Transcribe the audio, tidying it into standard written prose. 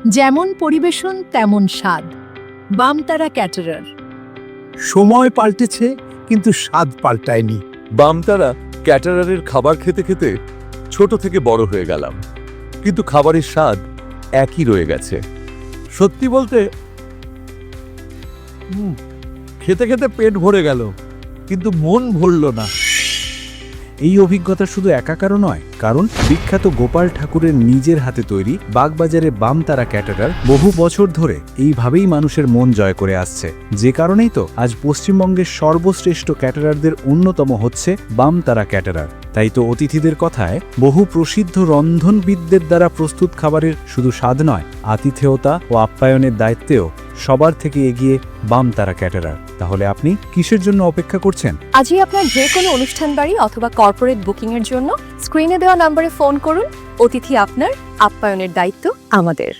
যেমন পরিবেশন তেমন স্বাদ। বামতারা ক্যাটারার। সময় পাল্টেছে কিন্তু স্বাদ পাল্টায়নি। বামতারা ক্যাটারারের খাবার খেতে খেতে ছোট থেকে বড় হয়ে গেলাম, কিন্তু খাবারের স্বাদ একই রয়ে গেছে। সত্যি বলতে খেতে খেতে পেট ভরে গেল, কিন্তু মন ভরল না। এই অভিজ্ঞতা শুধু একাকারও নয়, কারণ বিখ্যাত গোপাল ঠাকুরের নিজের হাতে তৈরি বাগবাজারে বামতারা ক্যাটারার বহু বছর ধরে এইভাবেই মানুষের মন জয় করে আসছে। যে কারণেই তো আজ পশ্চিমবঙ্গের সর্বশ্রেষ্ঠ ক্যাটারারদের অন্যতম হচ্ছে বামতারা ক্যাটারার। তাই তো অতিথিদের কথায় বহু প্রসিদ্ধ রন্ধনবিদদের দ্বারা প্রস্তুত খাবারের শুধু স্বাদ নয়, আতিথেয়তা ও আপ্যায়নের দায়িত্বেও সবার থেকে এগিয়ে বামতারা ক্যাটারার। তাহলে আপনি কিসের জন্য অপেক্ষা করছেন? আজই আপনার যে কোনো অনুষ্ঠান বাড়ি অথবা কর্পোরেট বুকিংয়ের জন্য স্ক্রিনে দেওয়া নম্বরে ফোন করুন। অতিথি আপনার, আপ্যায়নের দায়িত্ব আমাদের।